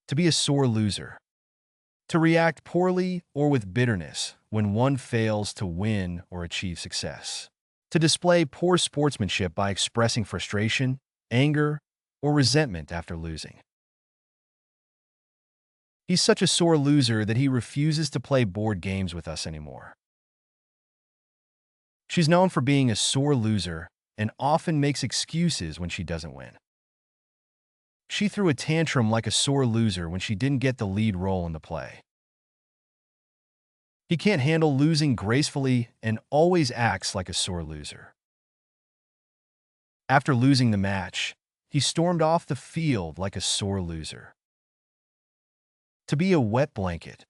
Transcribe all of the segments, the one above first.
To be a sore loser. To react poorly or with bitterness when one fails to win or achieve success. To display poor sportsmanship by expressing frustration, anger, or resentment after losing. He's such a sore loser that he refuses to play board games with us anymore. She's known for being a sore loser and often makes excuses when she doesn't win. She threw a tantrum like a sore loser when she didn't get the lead role in the play. He can't handle losing gracefully and always acts like a sore loser. After losing the match, he stormed off the field like a sore loser. To be a wet blanket.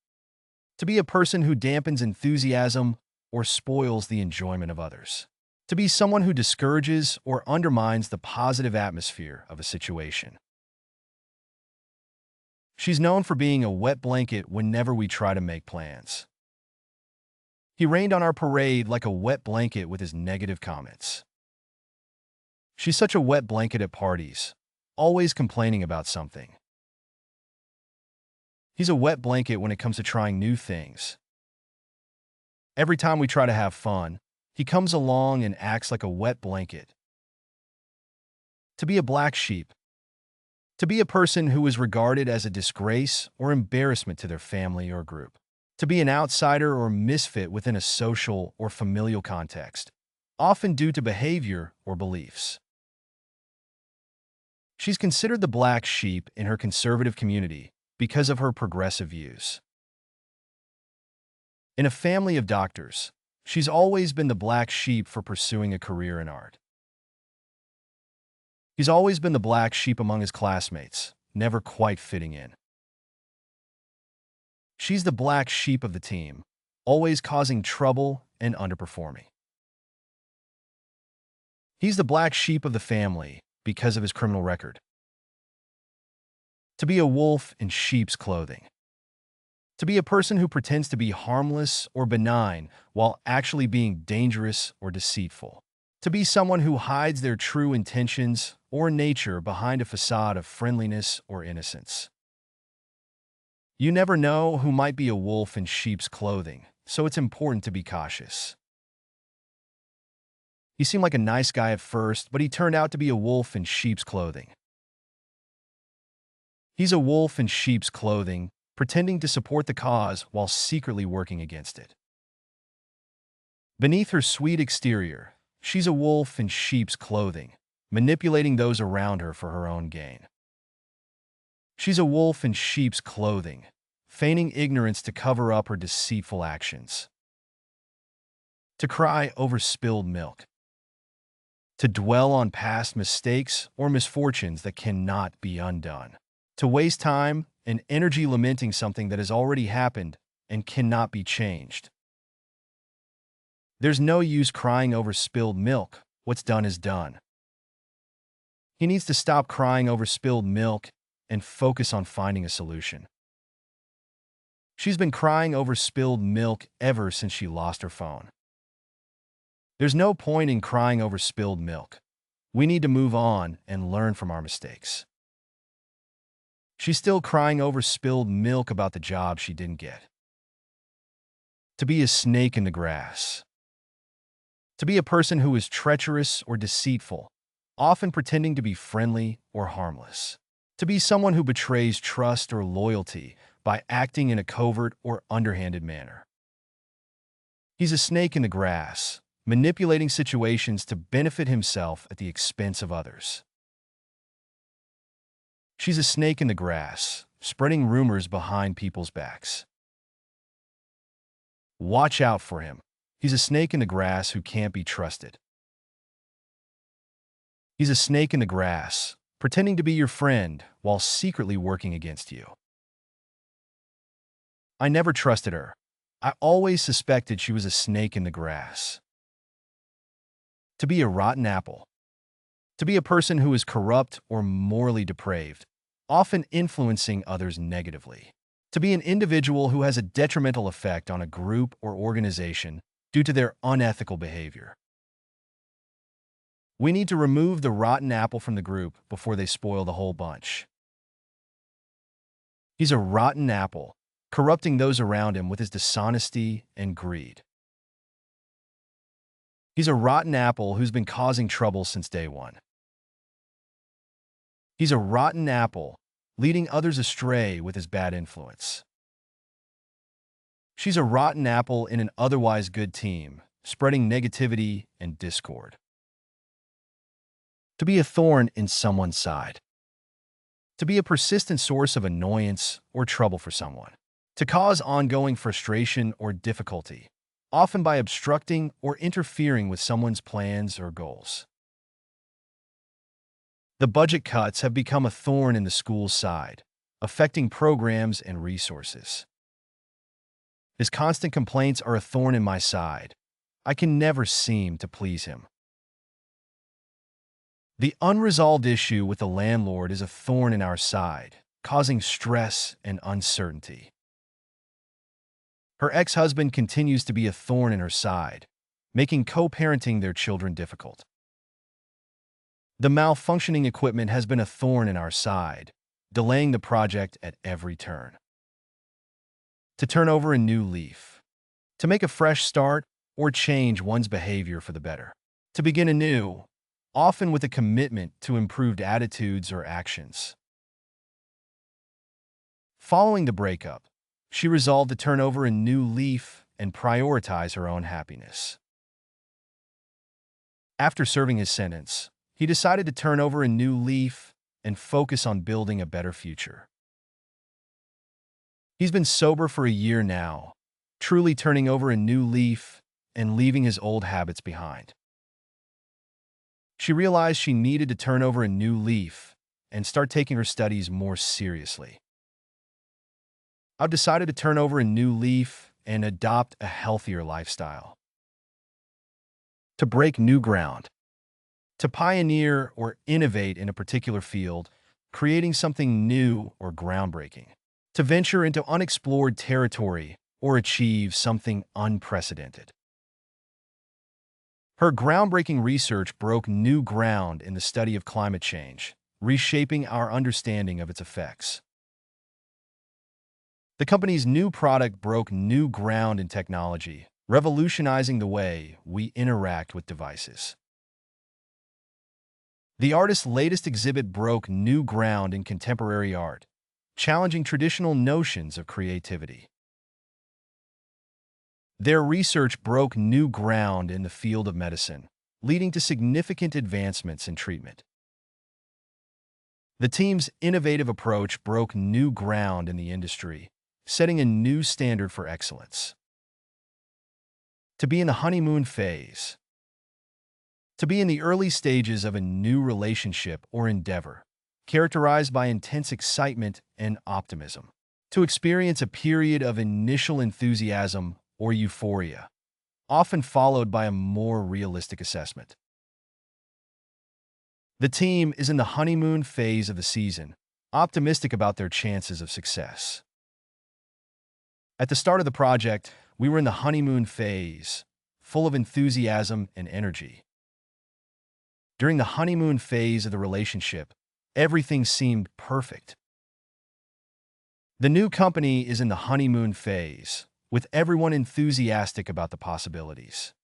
To be a person who dampens enthusiasm or spoils the enjoyment of others. To be someone who discourages or undermines the positive atmosphere of a situation. She's known for being a wet blanket whenever we try to make plans. He rained on our parade like a wet blanket with his negative comments. She's such a wet blanket at parties, always complaining about something. He's a wet blanket when it comes to trying new things. Every time we try to have fun, he comes along and acts like a wet blanket. To be a black sheep. To be a person who is regarded as a disgrace or embarrassment to their family or group. To be an outsider or misfit within a social or familial context, often due to behavior or beliefs. She's considered the black sheep in her conservative community because of her progressive views. In a family of doctors, she's always been the black sheep for pursuing a career in art. He's always been the black sheep among his classmates, never quite fitting in. She's the black sheep of the team, always causing trouble and underperforming. He's the black sheep of the family because of his criminal record. To be a wolf in sheep's clothing. To be a person who pretends to be harmless or benign while actually being dangerous or deceitful. To be someone who hides their true intentions or nature behind a facade of friendliness or innocence. You never know who might be a wolf in sheep's clothing, so it's important to be cautious. He seemed like a nice guy at first, but he turned out to be a wolf in sheep's clothing. He's a wolf in sheep's clothing, pretending to support the cause while secretly working against it. Beneath her sweet exterior, she's a wolf in sheep's clothing, manipulating those around her for her own gain. She's a wolf in sheep's clothing, feigning ignorance to cover up her deceitful actions. To cry over spilled milk. To dwell on past mistakes or misfortunes that cannot be undone. To waste time and energy lamenting something that has already happened and cannot be changed. There's no use crying over spilled milk. What's done is done. He needs to stop crying over spilled milk and focus on finding a solution. She's been crying over spilled milk ever since she lost her phone. There's no point in crying over spilled milk. We need to move on and learn from our mistakes. She's still crying over spilled milk about the job she didn't get. To be a snake in the grass. To be a person who is treacherous or deceitful, often pretending to be friendly or harmless. To be someone who betrays trust or loyalty by acting in a covert or underhanded manner. He's a snake in the grass, manipulating situations to benefit himself at the expense of others. She's a snake in the grass, spreading rumors behind people's backs. Watch out for him. He's a snake in the grass who can't be trusted. He's a snake in the grass, pretending to be your friend while secretly working against you. I never trusted her. I always suspected she was a snake in the grass. To be a rotten apple. To be a person who is corrupt or morally depraved, often influencing others negatively. To be an individual who has a detrimental effect on a group or organization due to their unethical behavior. We need to remove the rotten apple from the group before they spoil the whole bunch. He's a rotten apple, corrupting those around him with his dishonesty and greed. He's a rotten apple who's been causing trouble since day one. He's a rotten apple, leading others astray with his bad influence. She's a rotten apple in an otherwise good team, spreading negativity and discord. To be a thorn in someone's side. To be a persistent source of annoyance or trouble for someone. To cause ongoing frustration or difficulty, often by obstructing or interfering with someone's plans or goals. The budget cuts have become a thorn in the school's side, affecting programs and resources. His constant complaints are a thorn in my side. I can never seem to please him. The unresolved issue with the landlord is a thorn in our side, causing stress and uncertainty. Her ex-husband continues to be a thorn in her side, making co-parenting their children difficult. The malfunctioning equipment has been a thorn in our side, delaying the project at every turn. To turn over a new leaf. To make a fresh start or change one's behavior for the better. To begin anew, often with a commitment to improved attitudes or actions. Following the breakup, she resolved to turn over a new leaf and prioritize her own happiness. After serving his sentence, he decided to turn over a new leaf and focus on building a better future. He's been sober for a year now, truly turning over a new leaf and leaving his old habits behind. She realized she needed to turn over a new leaf and start taking her studies more seriously. I've decided to turn over a new leaf and adopt a healthier lifestyle. To break new ground. To pioneer or innovate in a particular field, creating something new or groundbreaking. To venture into unexplored territory or achieve something unprecedented. Her groundbreaking research broke new ground in the study of climate change, reshaping our understanding of its effects. The company's new product broke new ground in technology, revolutionizing the way we interact with devices. The artist's latest exhibit broke new ground in contemporary art, challenging traditional notions of creativity. Their research broke new ground in the field of medicine, leading to significant advancements in treatment. The team's innovative approach broke new ground in the industry, setting a new standard for excellence. To be in the honeymoon phase. To be in the early stages of a new relationship or endeavor, characterized by intense excitement and optimism. To experience a period of initial enthusiasm or euphoria, often followed by a more realistic assessment. The team is in the honeymoon phase of the season, optimistic about their chances of success. At the start of the project, we were in the honeymoon phase, full of enthusiasm and energy. During the honeymoon phase of the relationship, everything seemed perfect. The new company is in the honeymoon phase, with everyone enthusiastic about the possibilities.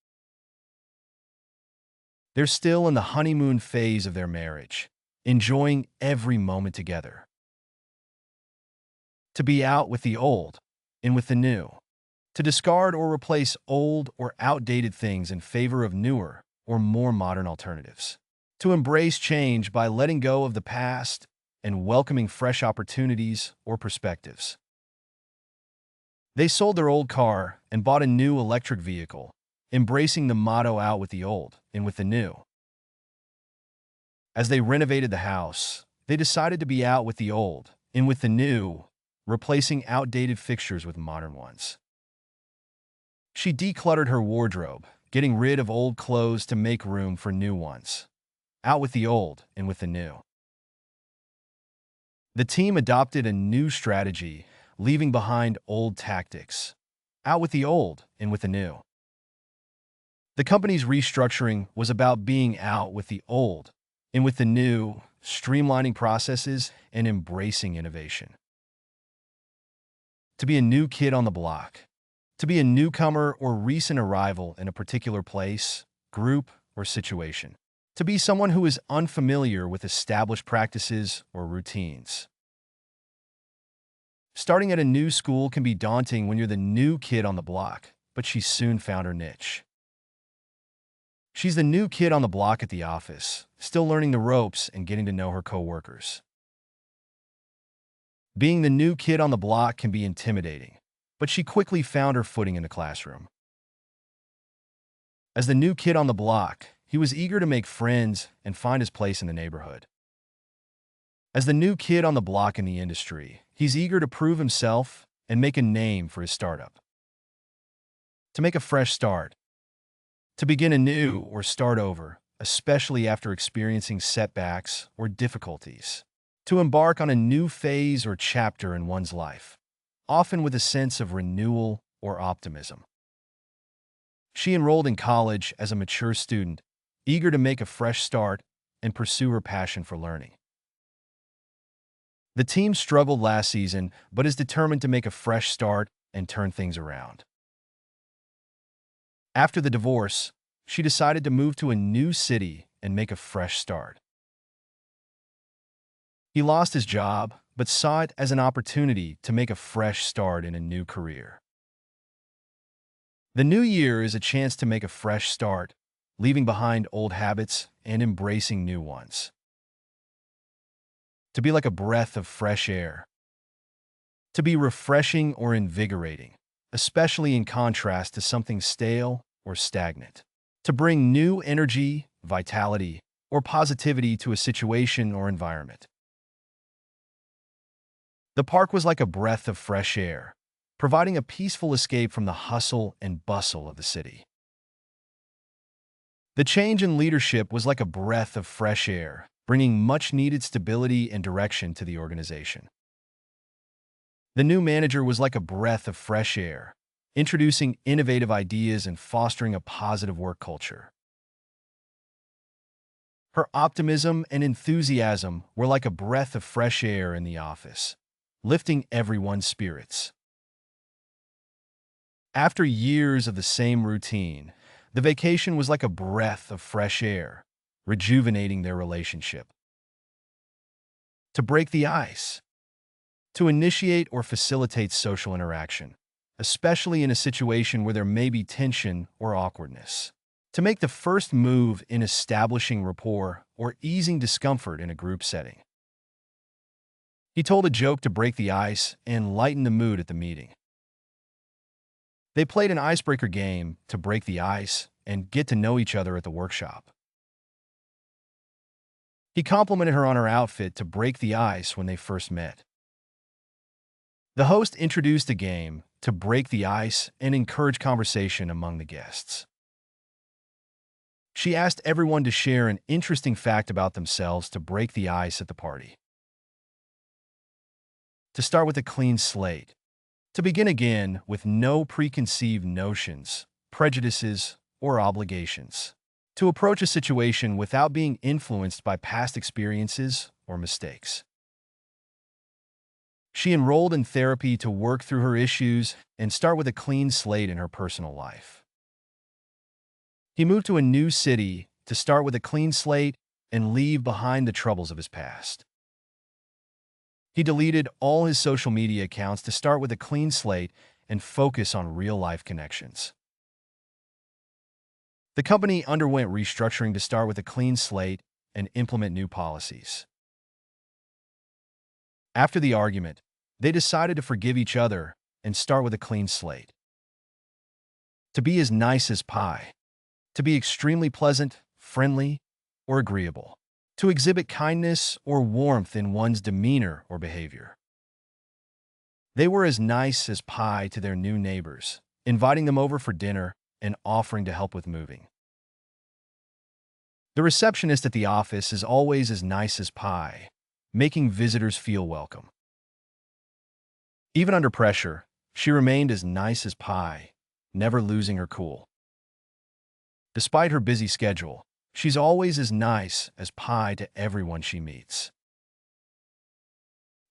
They're still in the honeymoon phase of their marriage, enjoying every moment together. To be out with the old, in with the new. To discard or replace old or outdated things in favor of newer or more modern alternatives. To embrace change by letting go of the past and welcoming fresh opportunities or perspectives. They sold their old car and bought a new electric vehicle, embracing the motto out with the old, in with the new. As they renovated the house, they decided to be out with the old, in with the new, replacing outdated fixtures with modern ones. She decluttered her wardrobe, getting rid of old clothes to make room for new ones. Out with the old, in with the new. The team adopted a new strategy, leaving behind old tactics. Out with the old, in with the new. The company's restructuring was about being out with the old, in with the new, streamlining processes and embracing innovation. To be a new kid on the block. To be a newcomer or recent arrival in a particular place, group, or situation. To be someone who is unfamiliar with established practices or routines. Starting at a new school can be daunting when you're the new kid on the block, but she soon found her niche. She's the new kid on the block at the office, still learning the ropes and getting to know her coworkers. Being the new kid on the block can be intimidating, but she quickly found her footing in the classroom. As the new kid on the block, he was eager to make friends and find his place in the neighborhood. As the new kid on the block in the industry, he's eager to prove himself and make a name for his startup. To make a fresh start. To begin anew or start over, especially after experiencing setbacks or difficulties. To embark on a new phase or chapter in one's life, often with a sense of renewal or optimism. She enrolled in college as a mature student, eager to make a fresh start and pursue her passion for learning. The team struggled last season, but is determined to make a fresh start and turn things around. After the divorce, she decided to move to a new city and make a fresh start. He lost his job, but saw it as an opportunity to make a fresh start in a new career. The new year is a chance to make a fresh start, leaving behind old habits and embracing new ones. To be like a breath of fresh air. To be refreshing or invigorating, especially in contrast to something stale or stagnant. To bring new energy, vitality, or positivity to a situation or environment. The park was like a breath of fresh air, providing a peaceful escape from the hustle and bustle of the city. The change in leadership was like a breath of fresh air, bringing much-needed stability and direction to the organization. The new manager was like a breath of fresh air, introducing innovative ideas and fostering a positive work culture. Her optimism and enthusiasm were like a breath of fresh air in the office, lifting everyone's spirits. After years of the same routine, the vacation was like a breath of fresh air, rejuvenating their relationship. To break the ice. To initiate or facilitate social interaction, especially in a situation where there may be tension or awkwardness. To make the first move in establishing rapport or easing discomfort in a group setting. He told a joke to break the ice and lighten the mood at the meeting. They played an icebreaker game to break the ice and get to know each other at the workshop. He complimented her on her outfit to break the ice when they first met. The host introduced a game to break the ice and encourage conversation among the guests. She asked everyone to share an interesting fact about themselves to break the ice at the party. To start with a clean slate. To begin again with no preconceived notions, prejudices, or obligations. To approach a situation without being influenced by past experiences or mistakes. She enrolled in therapy to work through her issues and start with a clean slate in her personal life. He moved to a new city to start with a clean slate and leave behind the troubles of his past. He deleted all his social media accounts to start with a clean slate and focus on real-life connections. The company underwent restructuring to start with a clean slate and implement new policies. After the argument, they decided to forgive each other and start with a clean slate. To be as nice as pie. To be extremely pleasant, friendly, or agreeable. To exhibit kindness or warmth in one's demeanor or behavior. They were as nice as pie to their new neighbors, inviting them over for dinner and offering to help with moving. The receptionist at the office is always as nice as pie, making visitors feel welcome. Even under pressure, she remained as nice as pie, never losing her cool. Despite her busy schedule, she's always as nice as pie to everyone she meets.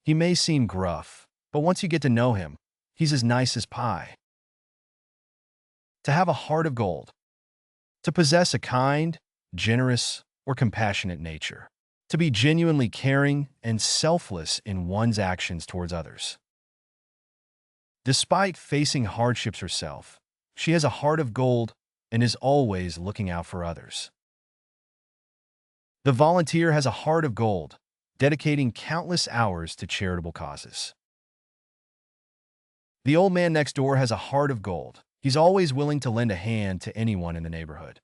He may seem gruff, but once you get to know him, He's as nice as pie. To have a heart of gold. To possess a kind, generous, or compassionate nature. To be genuinely caring and selfless in one's actions towards others. Despite facing hardships herself, she has a heart of gold and is always looking out for others. The volunteer has a heart of gold, dedicating countless hours to charitable causes. The old man next door has a heart of gold. He's always willing to lend a hand to anyone in the neighborhood.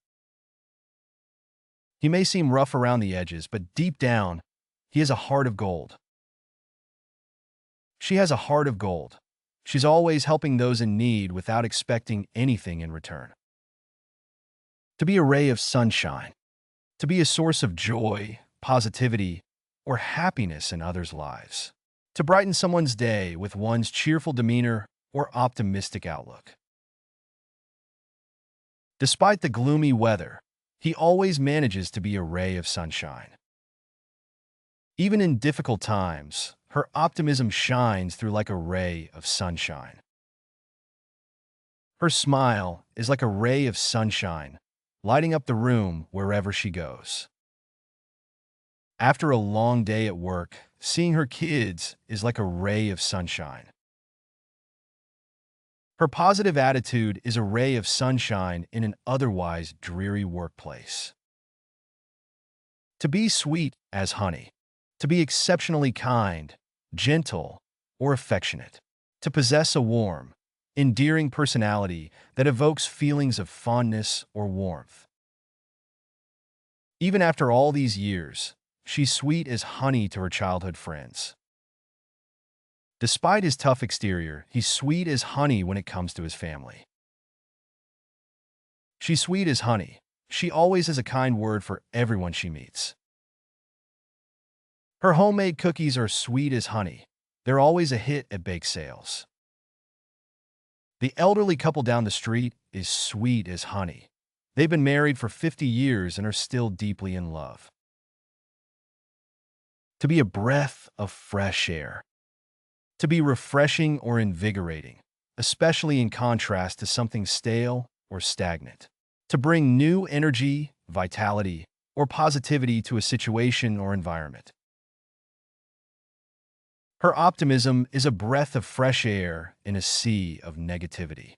He may seem rough around the edges, but deep down, he has a heart of gold. She has a heart of gold. She's always helping those in need without expecting anything in return. To be a ray of sunshine. To be a source of joy, positivity, or happiness in others' lives. To brighten someone's day with one's cheerful demeanor or optimistic outlook. Despite the gloomy weather, he always manages to be a ray of sunshine. Even in difficult times, her optimism shines through like a ray of sunshine. Her smile is like a ray of sunshine, lighting up the room wherever she goes. After a long day at work, seeing her kids is like a ray of sunshine. Her positive attitude is a ray of sunshine in an otherwise dreary workplace. To be sweet as honey. To be exceptionally kind, gentle, or affectionate. To possess a warm, endearing personality that evokes feelings of fondness or warmth. Even after all these years, she's sweet as honey to her childhood friends. Despite his tough exterior, he's sweet as honey when it comes to his family. She's sweet as honey. She always has a kind word for everyone she meets. Her homemade cookies are sweet as honey. They're always a hit at bake sales. The elderly couple down the street is sweet as honey. They've been married for 50 years and are still deeply in love. To be a breath of fresh air. To be refreshing or invigorating, especially in contrast to something stale or stagnant. To bring new energy, vitality, or positivity to a situation or environment. Her optimism is a breath of fresh air in a sea of negativity.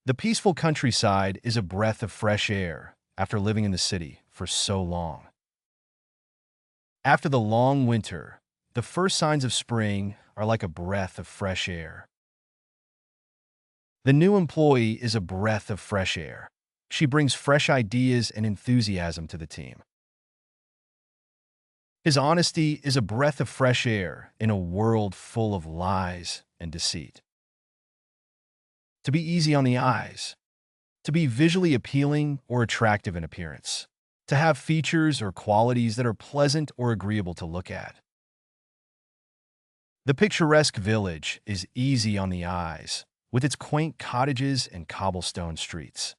The peaceful countryside is a breath of fresh air after living in the city for so long. After the long winter, the first signs of spring are like a breath of fresh air. The new employee is a breath of fresh air. She brings fresh ideas and enthusiasm to the team. His honesty is a breath of fresh air in a world full of lies and deceit. To be easy on the eyes. To be visually appealing or attractive in appearance. To have features or qualities that are pleasant or agreeable to look at. The picturesque village is easy on the eyes, with its quaint cottages and cobblestone streets.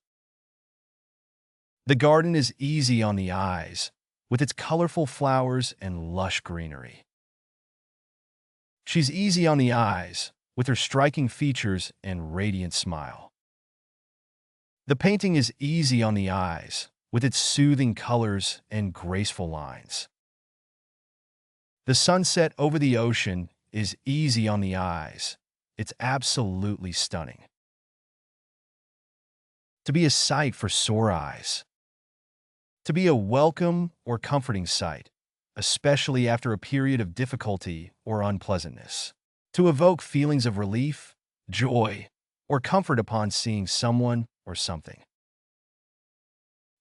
The garden is easy on the eyes, with its colorful flowers and lush greenery. She's easy on the eyes, with her striking features and radiant smile. The painting is easy on the eyes, with its soothing colors and graceful lines. The sunset over the ocean is easy on the eyes. It's absolutely stunning. To be a sight for sore eyes. To be a welcome or comforting sight, especially after a period of difficulty or unpleasantness. To evoke feelings of relief, joy, or comfort upon seeing someone or something.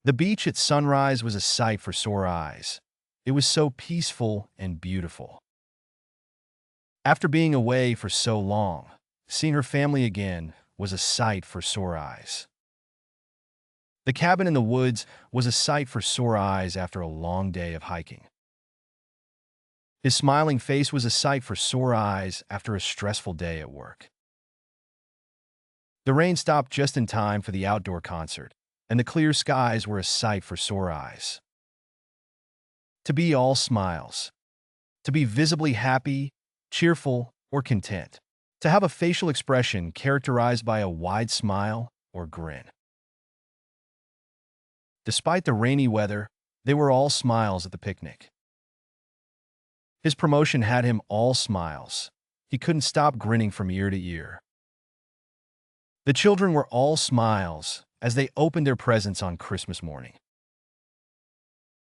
The beach at sunrise was a sight for sore eyes. It was so peaceful and beautiful. After being away for so long, seeing her family again was a sight for sore eyes. The cabin in the woods was a sight for sore eyes after a long day of hiking. His smiling face was a sight for sore eyes after a stressful day at work. The rain stopped just in time for the outdoor concert, and the clear skies were a sight for sore eyes. To be all smiles. To be visibly happy, cheerful, or content. To have a facial expression characterized by a wide smile or grin. Despite the rainy weather, they were all smiles at the picnic. His promotion had him all smiles. He couldn't stop grinning from ear to ear. The children were all smiles as they opened their presents on Christmas morning.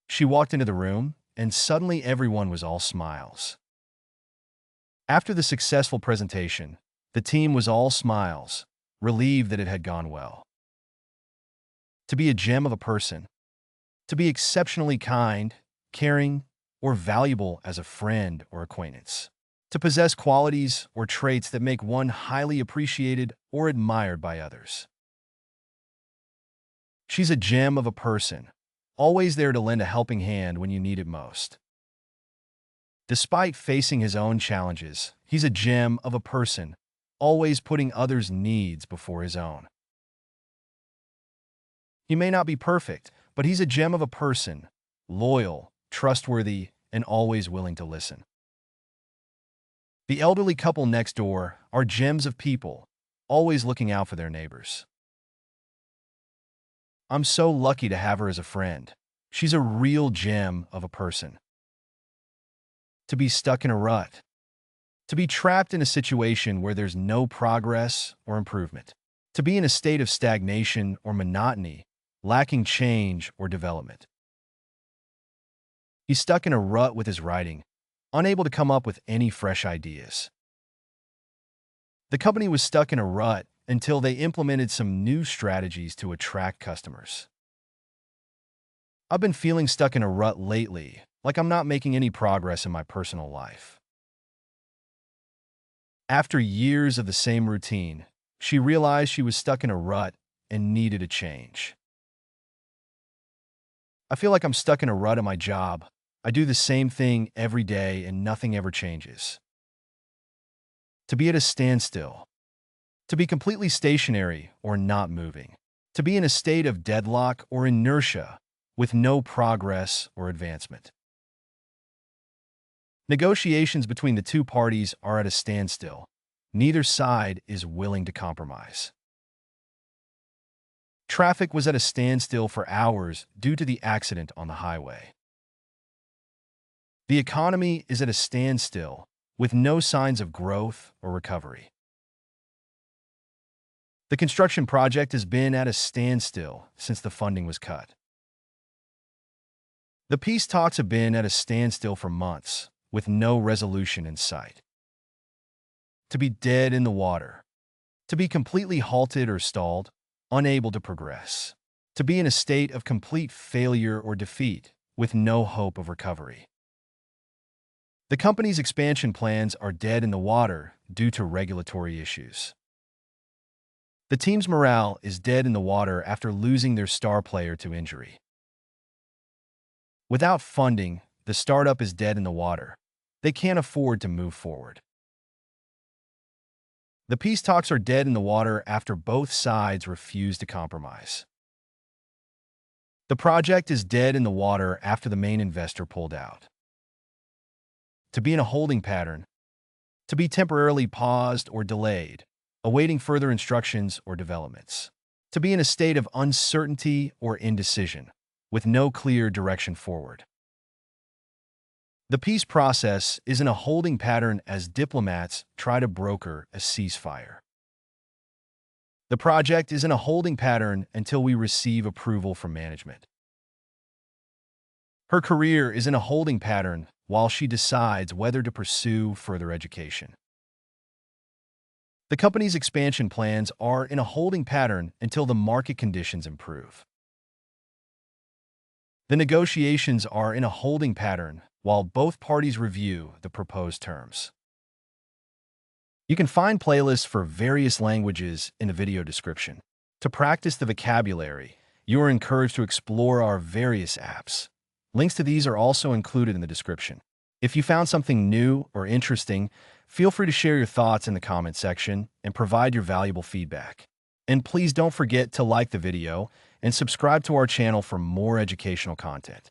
She walked into the room, and suddenly everyone was all smiles. After the successful presentation, the team was all smiles, relieved that it had gone well. To be a gem of a person, to be exceptionally kind, caring, or valuable as a friend or acquaintance. To possess qualities or traits that make one highly appreciated or admired by others. She's a gem of a person, always there to lend a helping hand when you need it most. Despite facing his own challenges, he's a gem of a person, always putting others' needs before his own. He may not be perfect, but he's a gem of a person, loyal, trustworthy, and always willing to listen. The elderly couple next door are gems of people, always looking out for their neighbors. I'm so lucky to have her as a friend. She's a real gem of a person. To be stuck in a rut. To be trapped in a situation where there's no progress or improvement. To be in a state of stagnation or monotony, lacking change or development. He's stuck in a rut with his writing, unable to come up with any fresh ideas. The company was stuck in a rut until they implemented some new strategies to attract customers. I've been feeling stuck in a rut lately, like I'm not making any progress in my personal life. After years of the same routine, she realized she was stuck in a rut and needed a change. I feel like I'm stuck in a rut at my job. I do the same thing every day and nothing ever changes. To be at a standstill. To be completely stationary or not moving. To be in a state of deadlock or inertia with no progress or advancement. Negotiations between the two parties are at a standstill. Neither side is willing to compromise. Traffic was at a standstill for hours due to the accident on the highway. The economy is at a standstill, with no signs of growth or recovery. The construction project has been at a standstill since the funding was cut. The peace talks have been at a standstill for months, with no resolution in sight. To be dead in the water. To be completely halted or stalled, unable to progress. To be in a state of complete failure or defeat, with no hope of recovery. The company's expansion plans are dead in the water due to regulatory issues. The team's morale is dead in the water after losing their star player to injury. Without funding, the startup is dead in the water. They can't afford to move forward. The peace talks are dead in the water after both sides refuse to compromise. The project is dead in the water after the main investor pulled out. To be in a holding pattern. To be temporarily paused or delayed, awaiting further instructions or developments. To be in a state of uncertainty or indecision, with no clear direction forward. The peace process is in a holding pattern as diplomats try to broker a ceasefire. The project is in a holding pattern until we receive approval from management. Her career is in a holding pattern while she decides whether to pursue further education. The company's expansion plans are in a holding pattern until the market conditions improve. The negotiations are in a holding pattern while both parties review the proposed terms. You can find playlists for various languages in the video description. To practice the vocabulary, you are encouraged to explore our various apps. Links to these are also included in the description. If you found something new or interesting, feel free to share your thoughts in the comment section and provide your valuable feedback. And please don't forget to like the video and subscribe to our channel for more educational content.